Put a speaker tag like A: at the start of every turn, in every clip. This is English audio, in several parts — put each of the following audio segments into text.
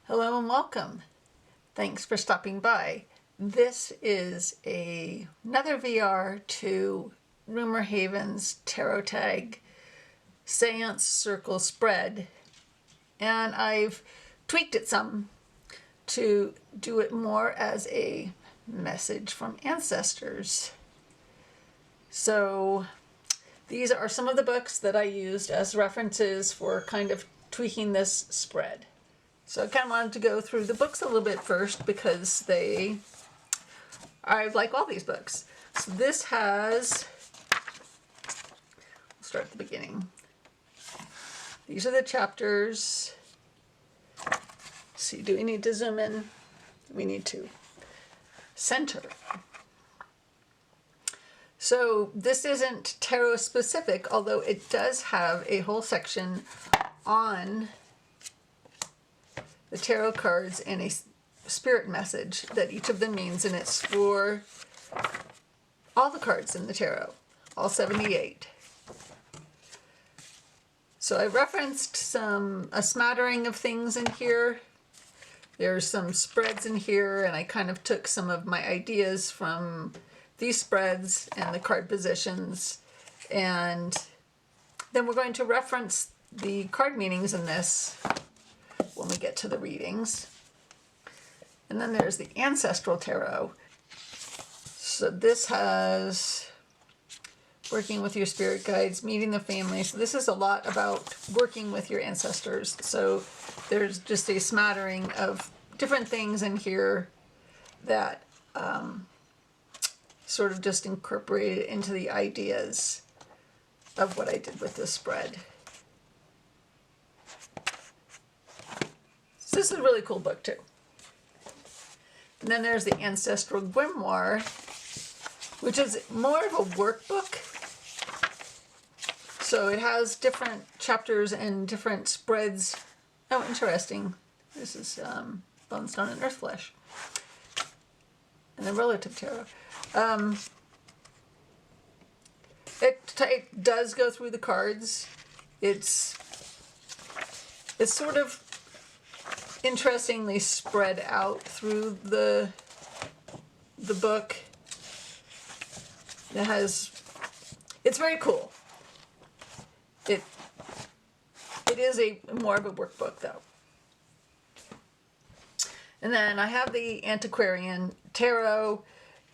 A: Hello and welcome. Thanks for stopping by. This is another VR to Rumor Haven's Tarot Tag Seance Circle spread, and I've tweaked it some to do it more as a message from ancestors. So these are some of the books that I used as references for kind of tweaking this spread. So I kind of wanted to go through the books a little bit first because I like all these books. So this has, we'll start at the beginning. These are the chapters. Let's see, do we need to zoom in? We need to. Center. So this isn't tarot specific, although it does have a whole section on the tarot cards and a spirit message that each of them means, and it's for all the cards in the tarot, all 78. So I referenced a smattering of things in here. There's some spreads in here, and I kind of took some of my ideas from these spreads and the card positions, and then we're going to reference the card meanings in this when we get to the readings. And then there's the Ancestral Tarot. So this has working with your spirit guides, meeting the family. So this is a lot about working with your ancestors. So there's just a smattering of different things in here that sort of just incorporated into the ideas of what I did with this spread. So this is a really cool book too. And then there's the Ancestral Grimoire, which is more of a workbook. So it has different chapters and different spreads. Oh, interesting. This is Bone, Stone, and Earth Flesh. And the Relative Tarot. It does go through the cards. It's sort of interestingly spread out through the book. It's very cool. It is more of a workbook though. And then I have the Antiquarian Tarot,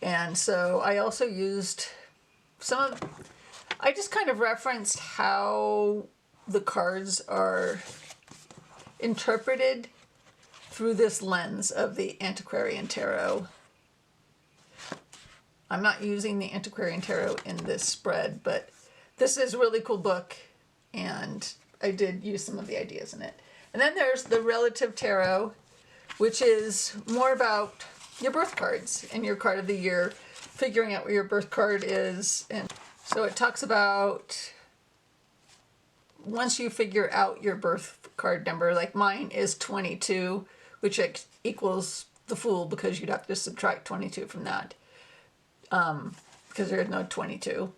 A: and so I also used I just kind of referenced how the cards are interpreted through this lens of the Antiquarian Tarot. I'm not using the Antiquarian Tarot in this spread, but this is a really cool book, and I did use some of the ideas in it. And then there's the Relative Tarot, which is more about your birth cards and your card of the year, figuring out where your birth card is. And so it talks about once you figure out your birth card number, like mine is 22, which equals the Fool, because you'd have to subtract 22 from that, because there is no 22.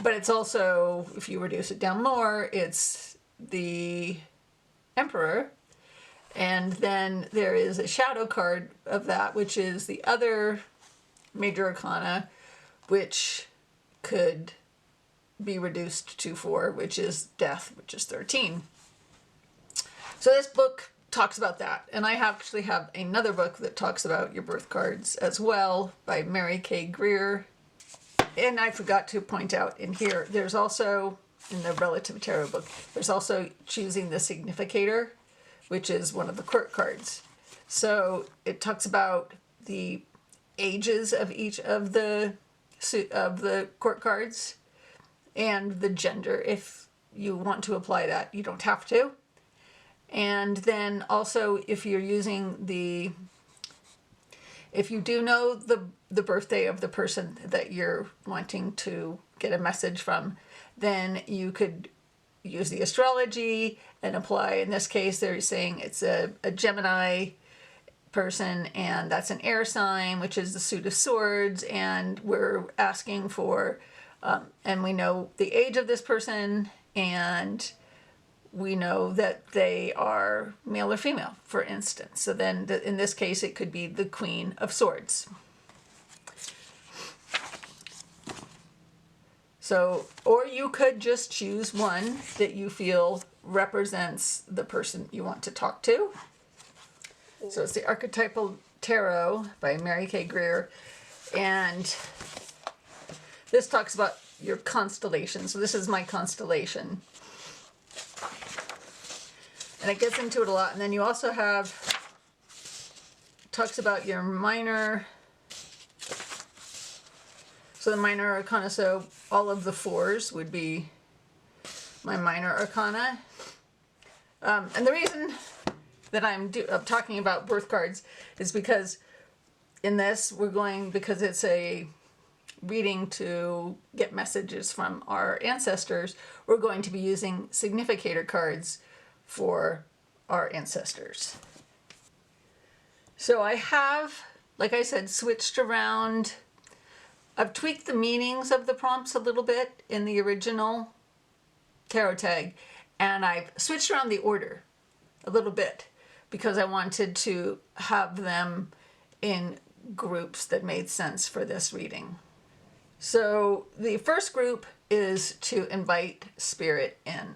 A: But it's also, if you reduce it down more, it's the Emperor. And then there is a shadow card of that, which is the other major arcana, which could be reduced to 4, which is Death, which is 13. So this book talks about that. And I actually have another book that talks about your birth cards as well, by Mary K. Greer. And I forgot to point out in here, there's also, in the Relative Tarot book, there's also choosing the Significator, which is one of the court cards. So it talks about the ages of each of the court cards and the gender. If you want to apply that, you don't have to. And then also, if you're using if you do know the birthday of the person that you're wanting to get a message from, then you could use the astrology and apply. In this case, they're saying it's a Gemini person, and that's an air sign, which is the Suit of Swords, and we're asking for, and we know the age of this person and we know that they are male or female, for instance. So then in this case, it could be the Queen of Swords. So, or you could just choose one that you feel represents the person you want to talk to. So it's the Archetypal Tarot by Mary K. Greer. And this talks about your constellation. So this is my constellation. And it gets into it a lot. And then you also have, talks about your minor, so the minor arcana, so all of the fours would be my minor arcana. And the reason that I'm talking about birth cards is because in this because it's a reading to get messages from our ancestors, we're going to be using significator cards for our ancestors. So I have, like I said, switched around. I've tweaked the meanings of the prompts a little bit in the original tarot tag, and I've switched around the order a little bit because I wanted to have them in groups that made sense for this reading. So the first group is to invite spirit in.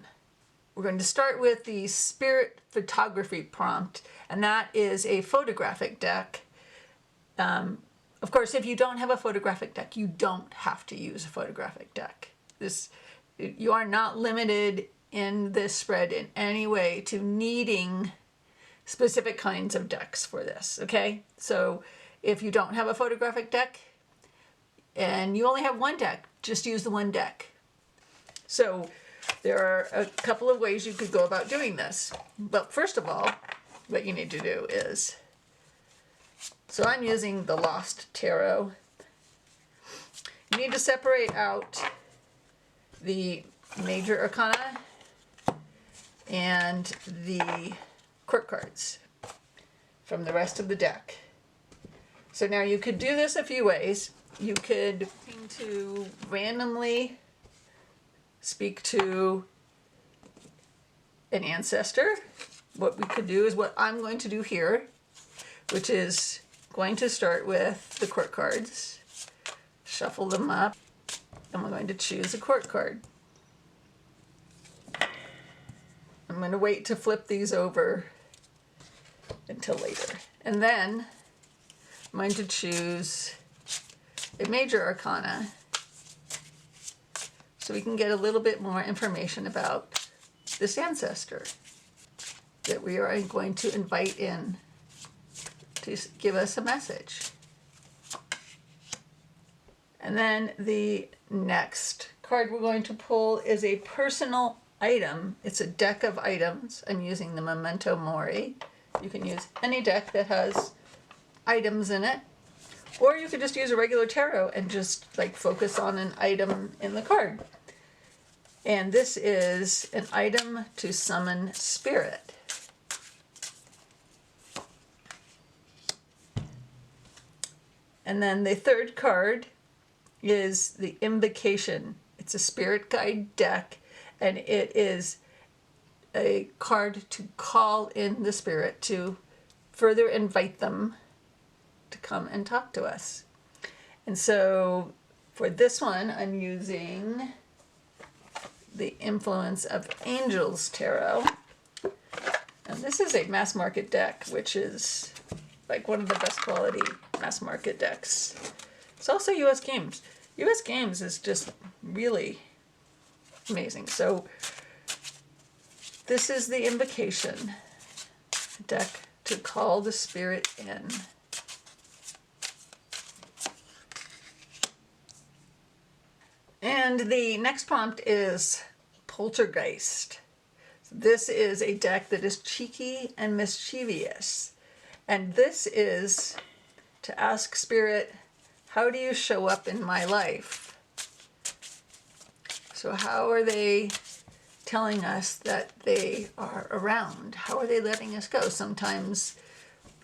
A: We're going to start with the spirit photography prompt, and that is a photographic deck. Of course, if you don't have a photographic deck, you don't have to use a photographic deck. You are not limited in this spread in any way to needing specific kinds of decks for this, okay? So if you don't have a photographic deck and you only have one deck, just use the one deck. So there are a couple of ways you could go about doing this. But first of all, what you need to do is, so I'm using the Lost Tarot. You need to separate out the major arcana and the court cards from the rest of the deck. So now you could do this a few ways. You could to randomly speak to an ancestor. What we could do is what I'm going to do here, which is going to start with the court cards, shuffle them up, and we're going to choose a court card. I'm going to wait to flip these over until later. And then I'm going to choose a major arcana so we can get a little bit more information about this ancestor that we are going to invite in to give us a message. And then the next card we're going to pull is a personal item. It's a deck of items. I'm using the Memento Mori. You can use any deck that has items in it, or you could just use a regular tarot and just like focus on an item in the card. And this is an item to summon spirit. And then the third card is the Invocation. It's a spirit guide deck, and it is a card to call in the spirit, to further invite them to come and talk to us. And so for this one, I'm using the Influence of Angels Tarot. And this is a mass market deck, which is like one of the best quality mass market decks. It's also US Games. US Games is just really amazing. So this is the Invocation deck to call the spirit in. And the next prompt is Poltergeist. This is a deck that is cheeky and mischievous. And this is to ask spirit, how do you show up in my life? So how are they telling us that they are around? How are they letting us go? Sometimes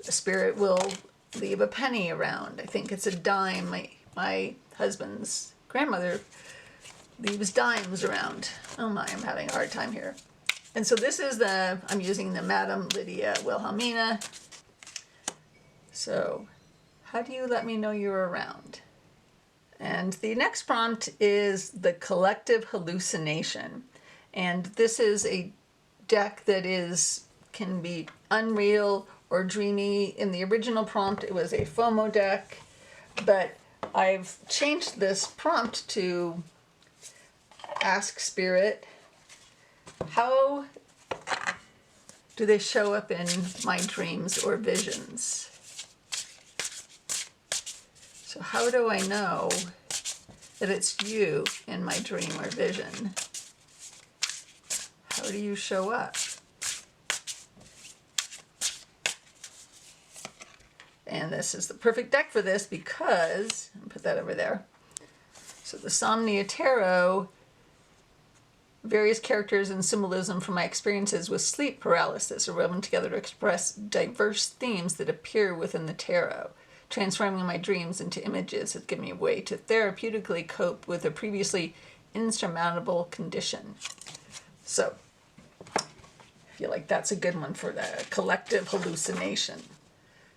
A: a spirit will leave a penny around. I think it's a dime. My husband's grandmother leaves dimes around. Oh my, I'm having a hard time here. And so this is I'm using the Madame Lydia Wilhelmina. So, how do you let me know you're around? And the next prompt is the Collective Hallucination. And this is a deck that can be unreal or dreamy. In the original prompt, it was a FOMO deck, but I've changed this prompt to ask Spirit, how do they show up in my dreams or visions? So how do I know that it's you in my dream or vision? How do you show up? And this is the perfect deck for this because, I'll put that over there. So the Somnia Tarot, various characters and symbolism from my experiences with sleep paralysis are woven together to express diverse themes that appear within the tarot. Transforming my dreams into images has given me a way to therapeutically cope with a previously insurmountable condition. So, I feel like that's a good one for the Collective Hallucination.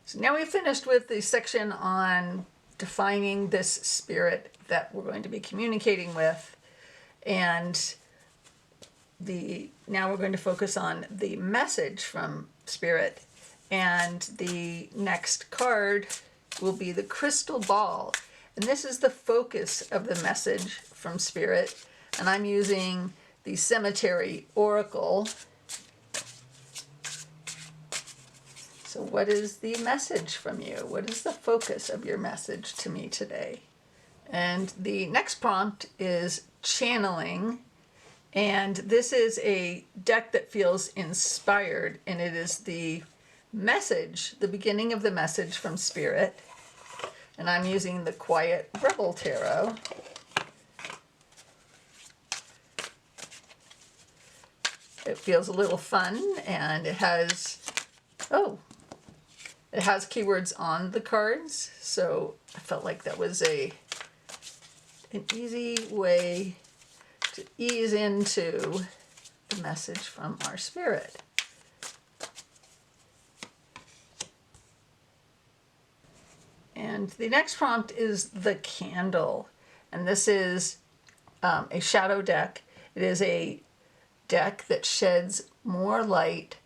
A: So now we've finished with the section on defining this spirit that we're going to be communicating with, and now we're going to focus on the message from Spirit, and the next card will be the Crystal Ball, and this is the focus of the message from Spirit, and I'm using the Cemetery Oracle. So what is the message from you? What is the focus of your message to me today? And the next prompt is Channeling. And this is a deck that feels inspired, and it is the message, the beginning of the message from Spirit. And I'm using the Quiet Rebel Tarot. It feels a little fun, and it has keywords on the cards, so I felt like that was an easy way to ease into the message from our spirit. And the next prompt is the Candle, and this is a shadow deck. It is a deck that sheds more light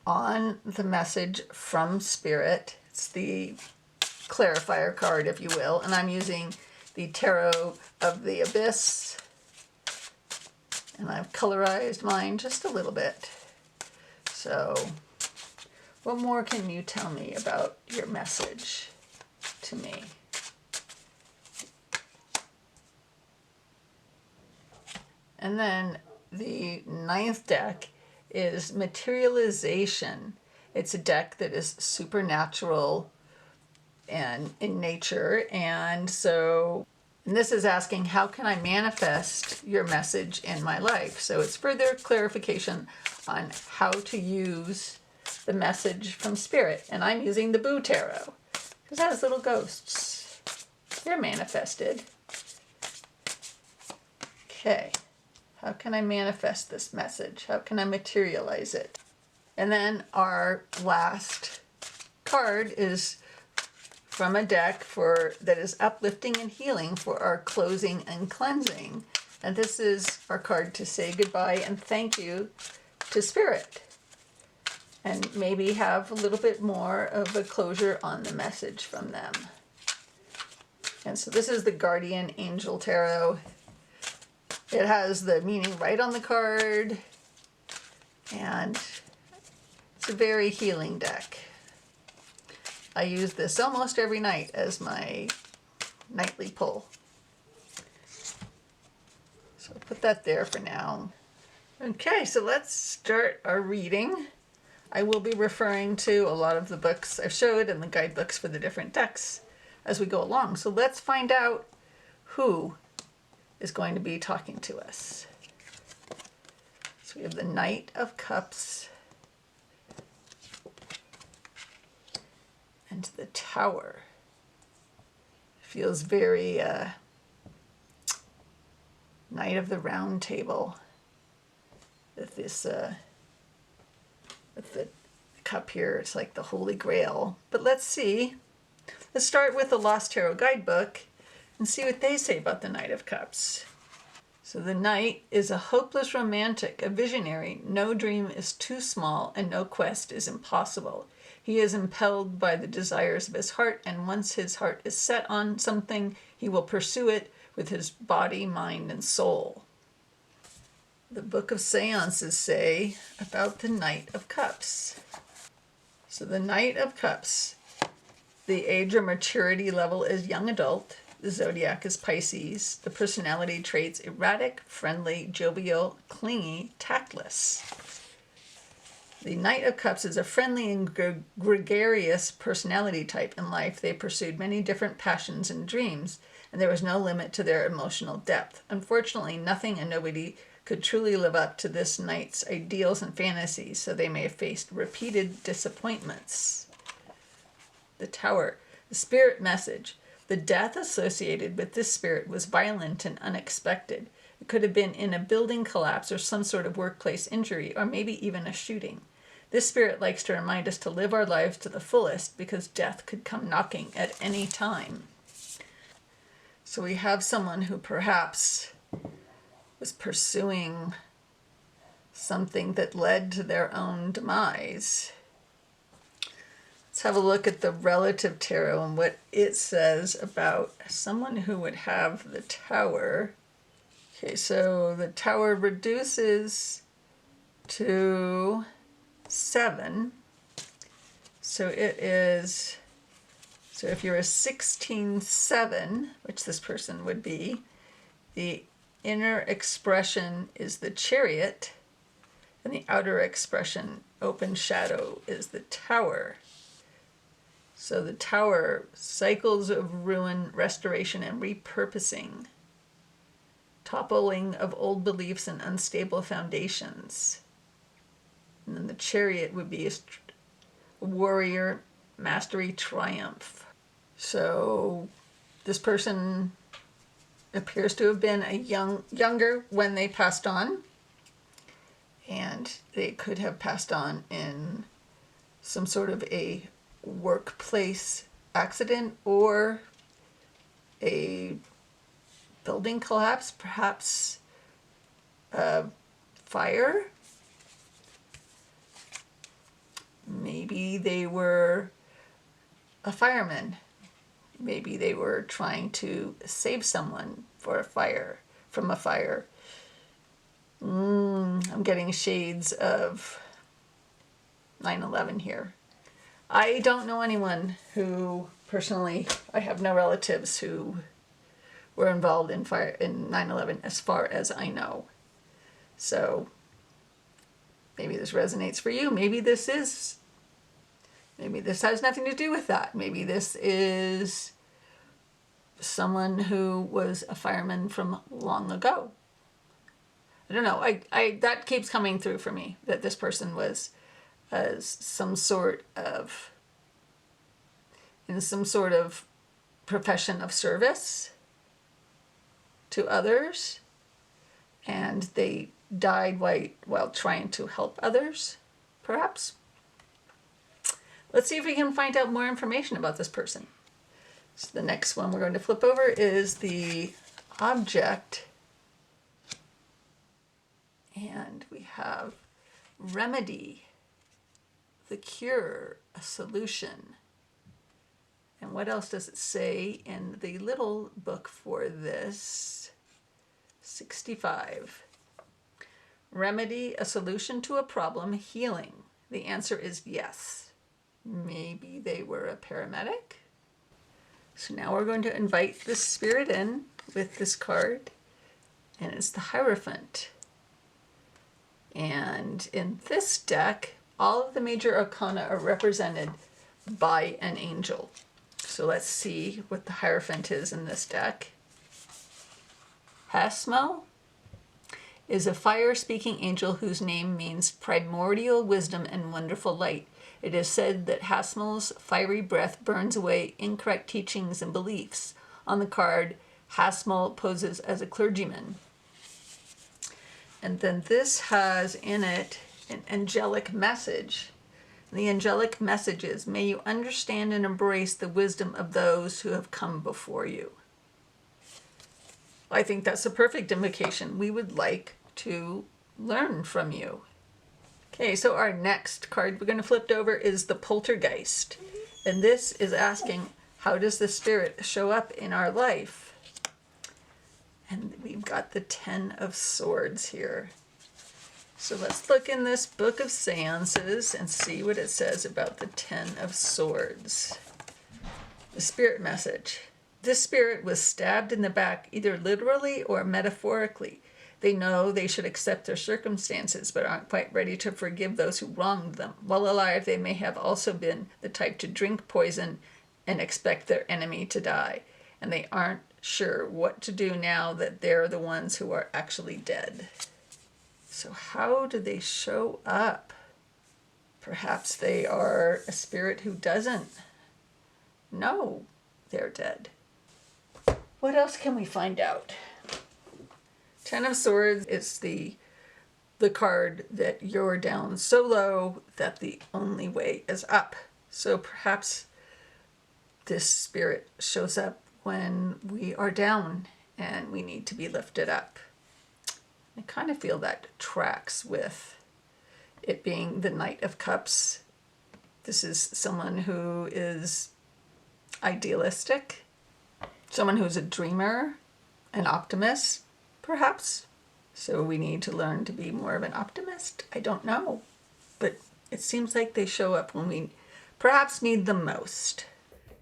A: on the message from Spirit. It's the clarifier card, if you will, and I'm using the Tarot of the Abyss, and I've colorized mine just a little bit. So, what more can you tell me about your message to me? And then the ninth deck is Materialization. It's a deck that is supernatural and in nature, and this is asking, how can I manifest your message in my life? So it's further clarification on how to use the message from Spirit, and I'm using the Boo Tarot because it has little ghosts. They're manifested. Okay. How can I manifest this message? How can I materialize it? And then our last card is from a deck that is uplifting and healing for our closing and cleansing. And this is our card to say goodbye and thank you to Spirit. And maybe have a little bit more of a closure on the message from them. And so this is the Guardian Angel Tarot. It has the meaning right on the card, and it's a very healing deck. I use this almost every night as my nightly pull. So I'll put that there for now. Okay, so let's start our reading. I will be referring to a lot of the books I've showed and the guidebooks for the different decks as we go along. So let's find out who is going to be talking to us. So we have the Knight of Cups and the Tower. Feels very Knight of the Round Table with this with the cup here. It's like the Holy Grail. But let's see. Let's start with the Lost Tarot Guidebook and see what they say about the Knight of Cups. So the Knight is a hopeless romantic, a visionary. No dream is too small and no quest is impossible. He is impelled by the desires of his heart, and once his heart is set on something, he will pursue it with his body, mind, and soul. The Book of Seances say about the Knight of Cups. So the Knight of Cups, the age or maturity level is young adult. The zodiac is Pisces. The personality traits erratic, friendly, jovial, clingy, tactless. The Knight of Cups is a friendly and gregarious personality type in life. They pursued many different passions and dreams, and there was no limit to their emotional depth. Unfortunately, nothing and nobody could truly live up to this knight's ideals and fantasies, so they may have faced repeated disappointments. The Tower, the spirit message. The death associated with this spirit was violent and unexpected. It could have been in a building collapse or some sort of workplace injury, or maybe even a shooting. This spirit likes to remind us to live our lives to the fullest because death could come knocking at any time. So we have someone who perhaps was pursuing something that led to their own demise. Let's have a look at the Relative Tarot and what it says about someone who would have the Tower. Okay, so the Tower reduces to 7. So it is, so if you're a 16-7, which this person would be, the inner expression is the Chariot, and the outer expression, open shadow, is the Tower. So the Tower, cycles of ruin, restoration, and repurposing, toppling of old beliefs and unstable foundations. And then the Chariot would be a warrior, mastery, triumph. So this person appears to have been younger when they passed on, and they could have passed on in some sort of a workplace accident or a building collapse, perhaps a fire. Maybe they were a fireman. Maybe they were trying to save someone from a fire. I'm getting shades of 9/11 here. I don't know anyone who personally, I have no relatives who were involved in 9/11 as far as I know. So maybe this resonates for you. Maybe this has nothing to do with that. Maybe this is someone who was a fireman from long ago. I don't know. I that keeps coming through for me, that this person was as some sort of in some sort of profession of service to others, and they died while trying to help others, perhaps. Let's see if we can find out more information about this person. So the next one we're going to flip over is the Object, and we have remedy, the cure, a solution. And what else does it say in the little book for this? 65. Remedy, a solution to a problem, healing. The answer is yes. Maybe they were a paramedic. So now we're going to invite the spirit in with this card, and it's the Hierophant. And in this deck, all of the major arcana are represented by an angel. So let's see what the Hierophant is in this deck. Hasmo is a fire-speaking angel whose name means primordial wisdom and wonderful light. It is said that Hasmel's fiery breath burns away incorrect teachings and beliefs. On the card, Hasmel poses as a clergyman. And then this has in it an angelic message. The angelic message is, may you understand and embrace the wisdom of those who have come before you. I think that's a perfect invocation. We would like to learn from you. Okay, so our next card we're going to flip over is the Poltergeist. And this is asking, how does the spirit show up in our life? And we've got the Ten of Swords here. So let's look in this book of seances and see what it says about the Ten of Swords. The spirit message. This spirit was stabbed in the back, either literally or metaphorically. They know they should accept their circumstances, but aren't quite ready to forgive those who wronged them. While alive, they may have also been the type to drink poison and expect their enemy to die. And they aren't sure what to do now that they're the ones who are actually dead. So how do they show up? Perhaps they are a spirit who doesn't know they're dead. What else can we find out? Ten of Swords is the card that you're down so low that the only way is up. So perhaps this spirit shows up when we are down and we need to be lifted up. I kind of feel that tracks with it being the Knight of Cups. This is someone who is idealistic, someone who's a dreamer, an optimist, perhaps. So we need to learn to be more of an optimist. I don't know. But it seems like they show up when we perhaps need them most.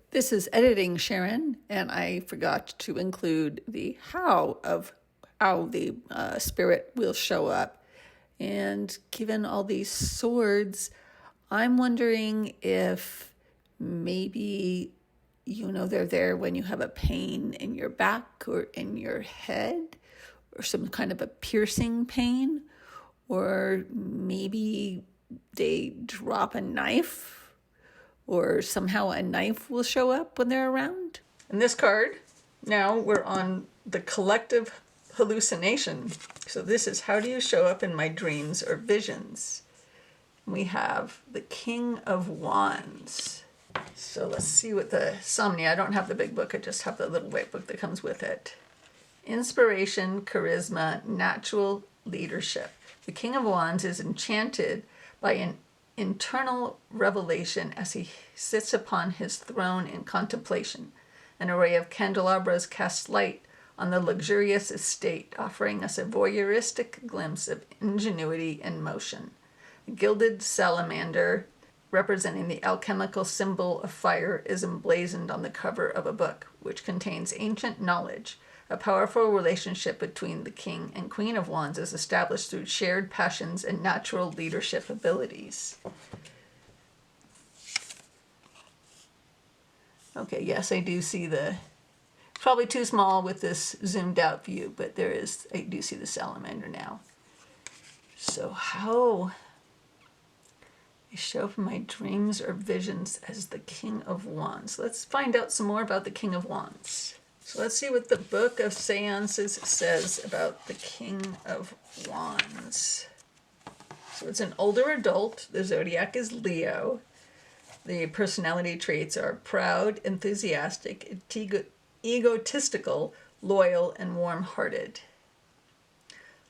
A: This is Editing Sharon, and I forgot to include the how of how the spirit will show up. And given all these swords, I'm wondering if maybe they're there when you have a pain in your back or in your head, or some kind of a piercing pain, or maybe they drop a knife, or somehow a knife will show up when they're around. And this card, now we're on the Collective Hallucination. So this is, how do you show up in my dreams or visions? We have the King of Wands. So let's see what the Somnia, I don't have the big book, I just have the little white book that comes with it. Inspiration, charisma, natural leadership. The King of Wands is enchanted by an internal revelation as he sits upon his throne in contemplation. An array of candelabras casts light on the luxurious estate, offering us a voyeuristic glimpse of ingenuity and motion. A gilded salamander, representing the alchemical symbol of fire, is emblazoned on the cover of a book, which contains ancient knowledge. A powerful relationship between the King and Queen of Wands is established through shared passions and natural leadership abilities. Okay, yes, I do see probably too small with this zoomed out view, but I do see the salamander now. So how I show up in my dreams or visions as the King of Wands. Let's find out some more about the King of Wands. So let's see what the Book of Seances says about the King of Wands. So it's an older adult. The zodiac is Leo. The personality traits are proud, enthusiastic, egotistical, loyal, and warm-hearted.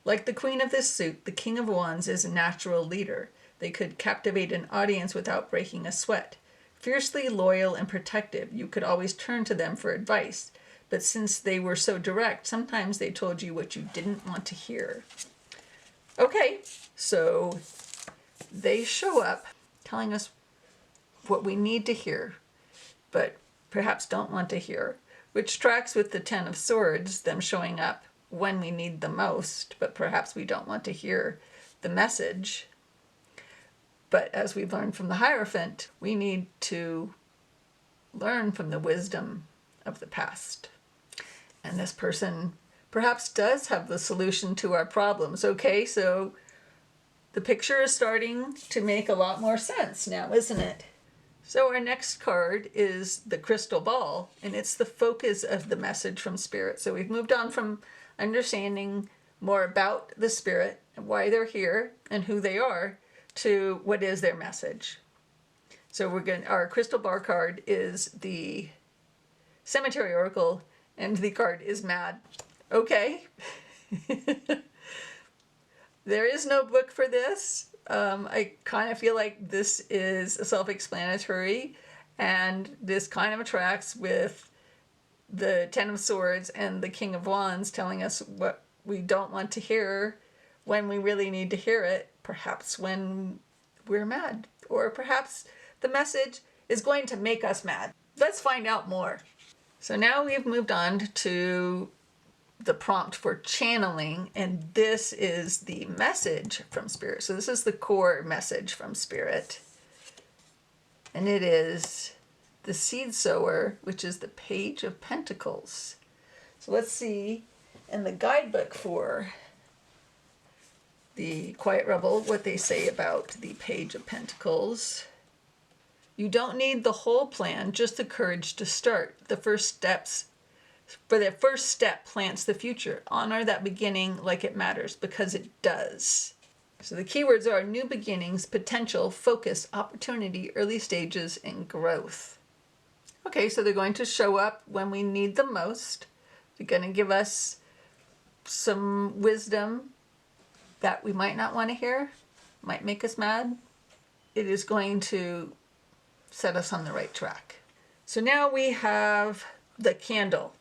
A: Like the queen of this suit, the King of Wands is a natural leader. They could captivate an audience without breaking a sweat. Fiercely loyal and protective, you could always turn to them for advice. But since they were so direct, sometimes they told you what you didn't want to hear. Okay, so they show up telling us what we need to hear, but perhaps don't want to hear, which tracks with the Ten of Swords, them showing up when we need them most, but perhaps we don't want to hear the message. But as we've learned from the Hierophant, we need to learn from the wisdom of the past. And this person perhaps does have the solution to our problems. Okay, so the picture is starting to make a lot more sense now, isn't it? So our next card is the Crystal Ball, and it's the focus of the message from Spirit. So we've moved on from understanding more about the Spirit and why they're here and who they are. to what is their message. So our crystal ball card is the Cemetery Oracle, and the card is Mad. Okay. There is no book for this. I kind of feel like this is self-explanatory, and this kind of tracks with the Ten of Swords and the King of Wands telling us what we don't want to hear when we really need to hear it, perhaps when we're mad, or perhaps the message is going to make us mad. Let's find out more. So now we've moved on to the prompt for channeling, and this is the message from Spirit. So this is the core message from Spirit, and it is the Seed Sower, which is the Page of Pentacles. So let's see in the guidebook for the Quiet Rebel what they say about the Page of Pentacles. You don't need the whole plan, just the courage to start. The first step plants the future. Honor that beginning like it matters, because it does. So the keywords are new beginnings, potential, focus, opportunity, early stages, and growth. Okay, so they're going to show up when we need them most. They're going to give us some wisdom that we might not want to hear, might make us mad. It is going to set us on the right track. So now we have the Candle.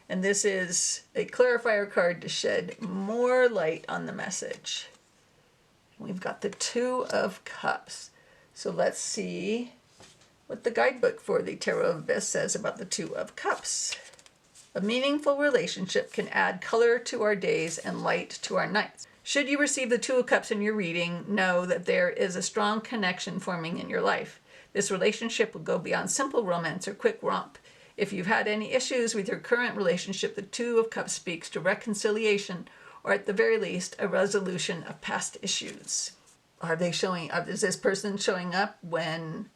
A: And this is a clarifier card to shed more light on the message. We've got the Two of Cups. So let's see what the guidebook for the Tarot of Abyss says about the Two of Cups. A meaningful relationship can add color to our days and light to our nights. Should you receive the Two of Cups in your reading, know that there is a strong connection forming in your life. This relationship will go beyond simple romance or quick romp. If you've had any issues with your current relationship, the Two of Cups speaks to reconciliation, or at the very least, a resolution of past issues. Is this person showing up when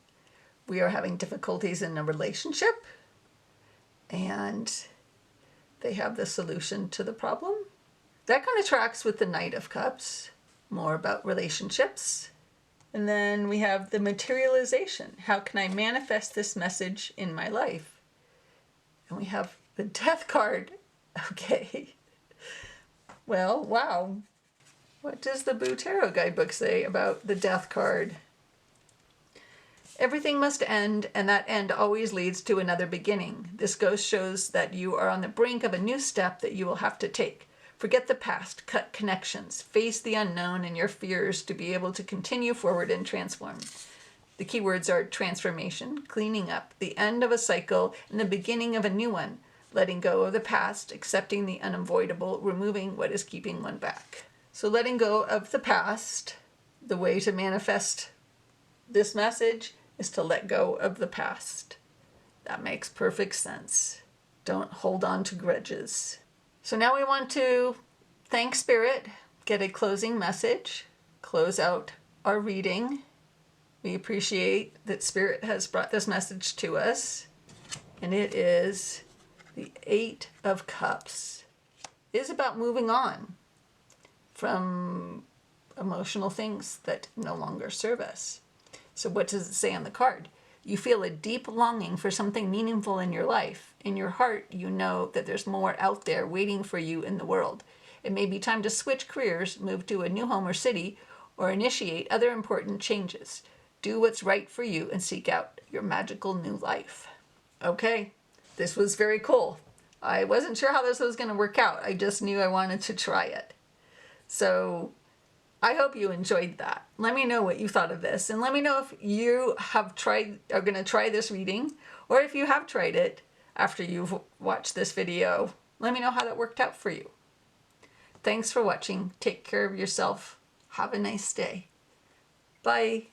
A: we are having difficulties in a relationship and they have the solution to the problem? That kind of tracks with the Knight of Cups, more about relationships. And then we have the Materialization. How can I manifest this message in my life? And we have the Death card. Okay. Well, wow. What does the Boo Tarot guidebook say about the Death card? Everything must end, and that end always leads to another beginning. This ghost shows that you are on the brink of a new step that you will have to take. Forget the past, cut connections, face the unknown and your fears to be able to continue forward and transform. The keywords are transformation, cleaning up, the end of a cycle, and the beginning of a new one. Letting go of the past, accepting the unavoidable, removing what is keeping one back. So letting go of the past, the way to manifest this message is to let go of the past. That makes perfect sense. Don't hold on to grudges. So now we want to thank Spirit, get a closing message, close out our reading. We appreciate that Spirit has brought this message to us, and it is the Eight of Cups. It is about moving on from emotional things that no longer serve us. So what does it say on the card? You feel a deep longing for something meaningful in your life. In your heart, you know that there's more out there waiting for you in the world. It may be time to switch careers, move to a new home or city, or initiate other important changes. Do what's right for you and seek out your magical new life. Okay, this was very cool. I wasn't sure how this was going to work out. I just knew I wanted to try it. So I hope you enjoyed that. Let me know what you thought of this, and let me know if you are going to try this reading, or if you have tried it after you've watched this video. Let me know how that worked out for you. Thanks for watching. Take care of yourself. Have a nice day. Bye.